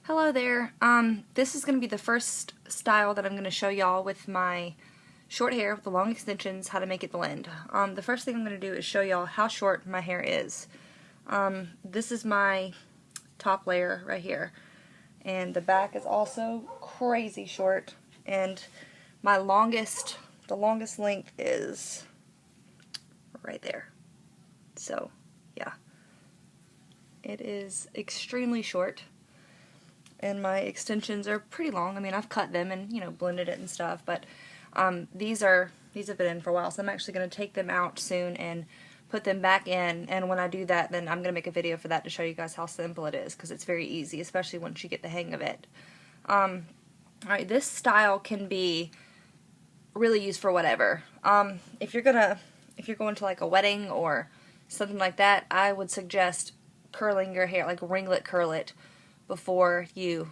Hello there. This is going to be the first style that I'm going to show y'all with my short hair with the long extensions, how to make it blend. The first thing I'm going to do is show y'all how short my hair is. This is my top layer right here, and the back is also crazy short, and my the longest length is right there. So yeah, it is extremely short. And my extensions are pretty long. I mean, I've cut them and, blended it and stuff, but these have been in for a while, so I'm actually going to take them out soon and put them back in, and when I do that, then I'm going to make a video for that to show you guys how simple it is, because it's very easy, especially once you get the hang of it. Alright, this style can be really used for whatever. If you're going to like a wedding or something like that, I would suggest curling your hair, like ringlet curl it, before you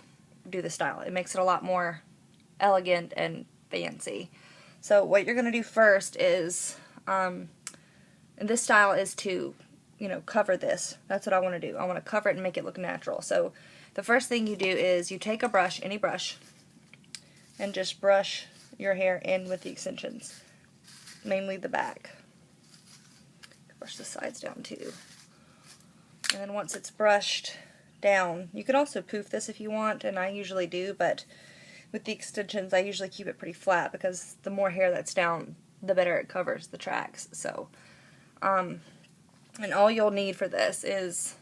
do the style. It makes it a lot more elegant and fancy. So what you're going to do first is, and this style is to, cover this. That's what I want to do. I want to cover it and make it look natural. So the first thing you do is you take a brush, any brush, and just brush your hair in with the extensions, mainly the back. Brush the sides down too. And then once it's brushed down, you could also poof this if you want, and I usually do, but with the extensions I usually keep it pretty flat because the more hair that's down, the better it covers the tracks. So and all you'll need for this is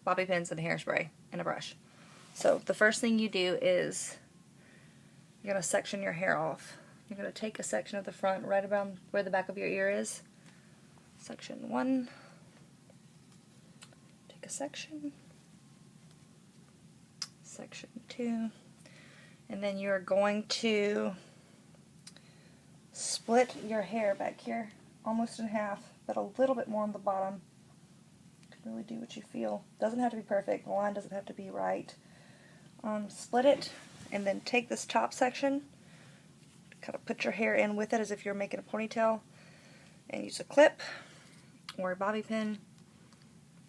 bobby pins and hairspray and a brush. So the first thing you do is you're going to section your hair off. You're going to take a section of the front right around where the back of your ear is. Section 1, take a section, section 2, and then you're going to split your hair back here almost in half, but a little bit more on the bottom. You can really do what you feel. Doesn't have to be perfect, the line doesn't have to be right. Split it, and then take this top section, kind of put your hair in with it as if you're making a ponytail, and use a clip or a bobby pin,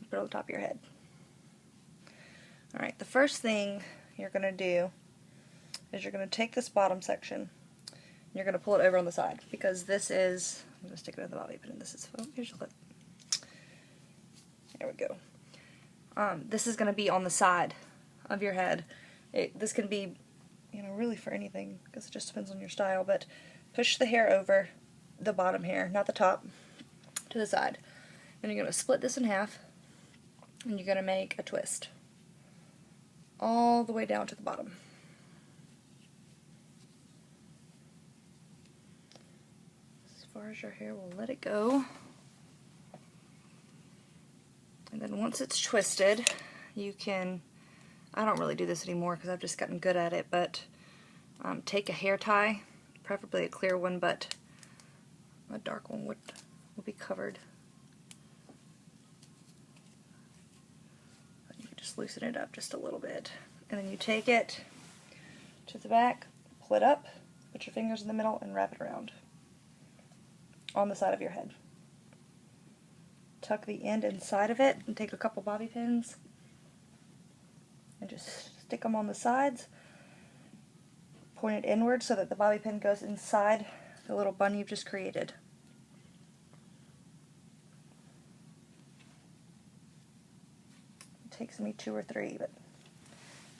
put it on the top of your head. Alright, the first thing you're going to do is you're going to take this bottom section and you're going to pull it over on the side, because this is, I'm going to stick it in the bobby pin, and this is, oh, here's your clip. There we go. This is going to be on the side of your head. This can be, really for anything, because it just depends on your style, but push the hair over the bottom hair, not the top, to the side. And you're going to split this in half, and you're going to make a twist all the way down to the bottom. As far as your hair will let it go. And then once it's twisted, you can, I don't really do this anymore because I've just gotten good at it, but take a hair tie, preferably a clear one, but a dark one will be covered. You can just loosen it up just a little bit. And then you take it to the back, pull it up, put your fingers in the middle, and wrap it around on the side of your head. Tuck the end inside of it and take a couple bobby pins and just stick them on the sides. Point it inward so that the bobby pin goes inside the little bun you've just created. It takes me 2 or 3, but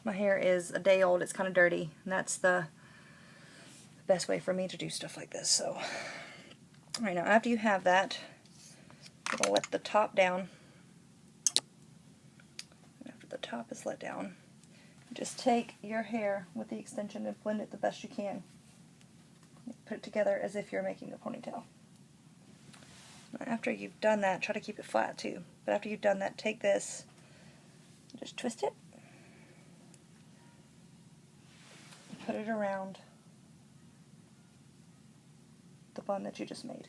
my hair is a day old, it's kind of dirty, and that's the best way for me to do stuff like this. So, alright, now after you have that, you're going to let the top down. And after the top is let down, just take your hair with the extension and blend it the best you can. Put it together as if you're making a ponytail. Now, after you've done that, try to keep it flat too, but after you've done that, take this, just twist it, put it around the bun that you just made.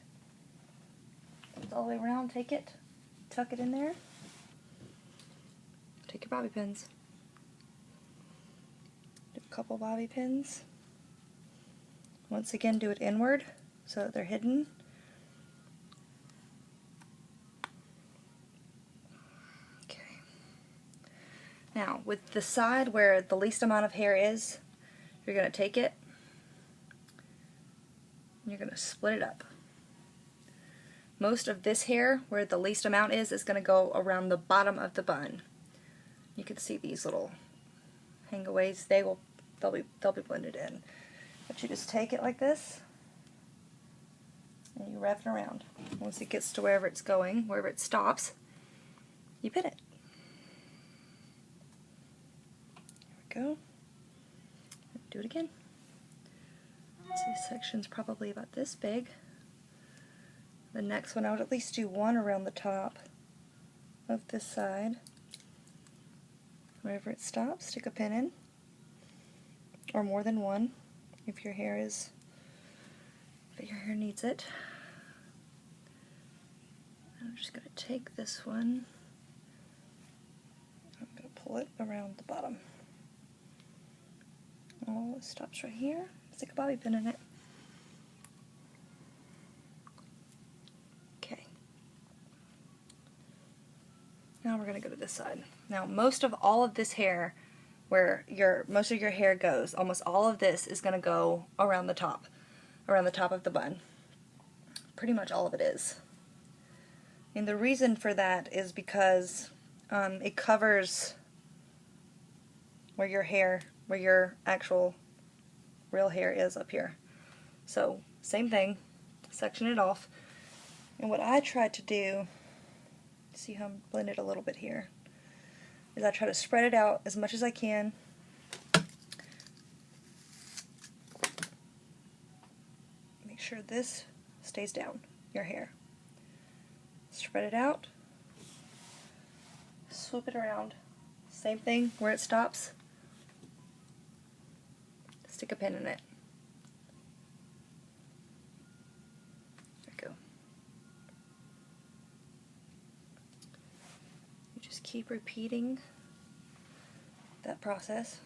All the way around, take it, tuck it in there, take your bobby pins, do a couple bobby pins, once again do it inward so that they're hidden, okay, Now, with the side where the least amount of hair is, you're going to take it and you're going to split it up. Most of this hair, where the least amount is going to go around the bottom of the bun. You can see these little hangaways. They'll be blended in. But you just take it like this and you wrap it around. Once it gets to wherever it's going, wherever it stops, you pin it. There we go. Do it again. So this section's probably about this big. The next one, I would at least do one around the top of this side. Wherever it stops, stick a pin in, or more than one if your hair needs it. I'm just going to take this one. I'm going to pull it around the bottom. Oh, it stops right here. Stick a bobby pin in it. Okay. Now we're going to go to this side. Now, most of all of this hair, where most of your hair goes, almost all of this is going to go around the top of the bun. Pretty much all of it is. And the reason for that is because it covers where your actual real hair is up here. So, same thing, section it off. And what I tried to do, see how I'm blended a little bit here, is I try to spread it out as much as I can. Make sure this stays down, your hair. Spread it out, swoop it around. Same thing, where it stops, stick a pin in it. There we go. You just keep repeating that process.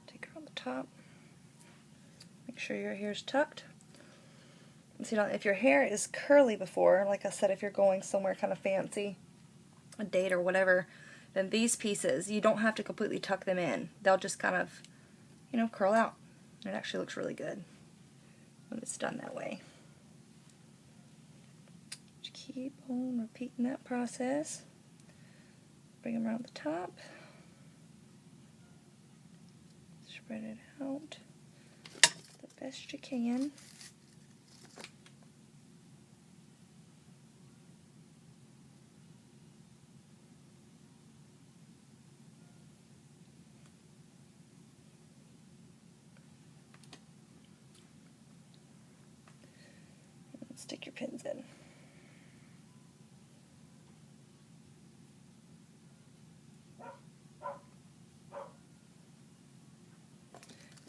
Take her on the top. Make sure your hair is tucked. So, if your hair is curly before, like I said, if you're going somewhere kind of fancy, a date or whatever, then these pieces, you don't have to completely tuck them in. They'll just kind of, curl out. It actually looks really good when it's done that way. Just keep on repeating that process. Bring them around the top. Spread it out the best you can. Stick your pins in.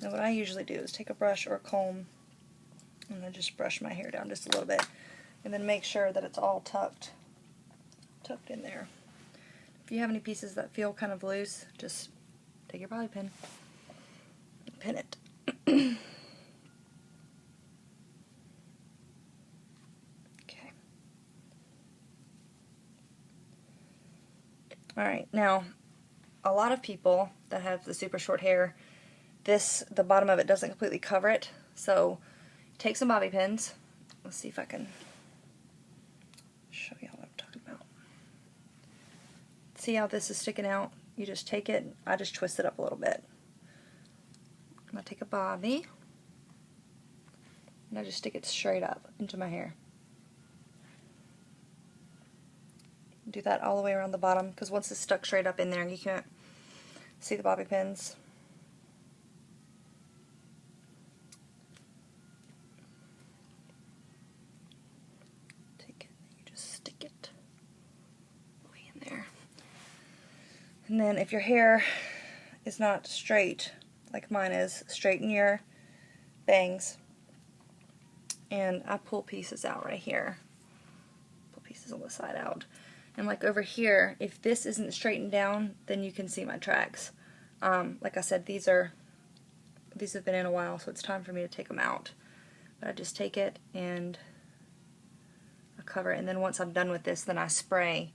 Now what I usually do is take a brush or a comb and then just brush my hair down just a little bit, and then make sure that it's all tucked in there. If you have any pieces that feel kind of loose, just take your bobby pin and pin it. Alright, now, a lot of people that have the super short hair, the bottom of it doesn't completely cover it, so take some bobby pins. Let's see if I can show you what I'm talking about. See how this is sticking out? You just take it, I just twist it up a little bit. I'm going to take a bobby, and I just stick it straight up into my hair. Do that all the way around the bottom, because once it's stuck straight up in there, you can't see the bobby pins. Take it, you just stick it way in there. And then if your hair is not straight, like mine is, straighten your bangs. And I pull pieces out right here. Pull pieces on the side out. And like over here, if this isn't straightened down, then you can see my tracks. Like I said, these have been in a while, so it's time for me to take them out. But I just take it and I cover it, and then once I'm done with this, then I spray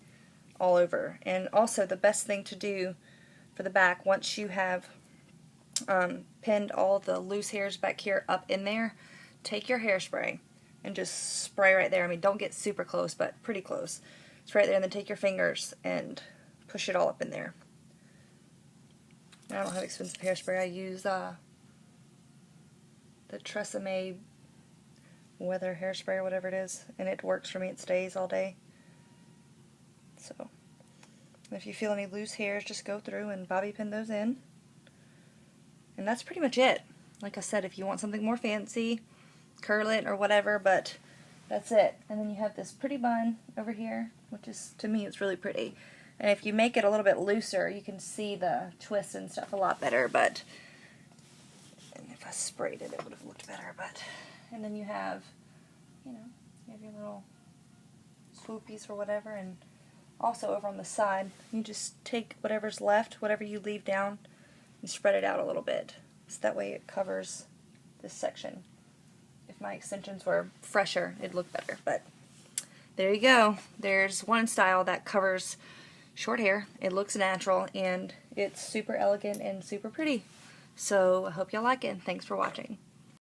all over. And also the best thing to do for the back, once you have pinned all the loose hairs back here up in there, take your hairspray and just spray right there. I mean, don't get super close, but pretty close. It's right there, and then take your fingers and push it all up in there. I don't have expensive hairspray. I use the Tresemme Weather Hairspray or whatever it is, and it works for me. It stays all day. So, if you feel any loose hairs, just go through and bobby pin those in. And that's pretty much it. Like I said, if you want something more fancy, curl it or whatever, but that's it. And then you have this pretty bun over here, which is, to me, it's really pretty. And if you make it a little bit looser, you can see the twists and stuff a lot better, but and if I sprayed it, it would have looked better, but, and then you have, you know, you have your little swoopies or whatever, and also over on the side, you just take whatever's left, whatever you leave down, and spread it out a little bit. So that way it covers this section. If my extensions were fresher, it'd look better, but there you go. There's one style that covers short hair. It looks natural, and it's super elegant and super pretty. So I hope y'all like it, and thanks for watching.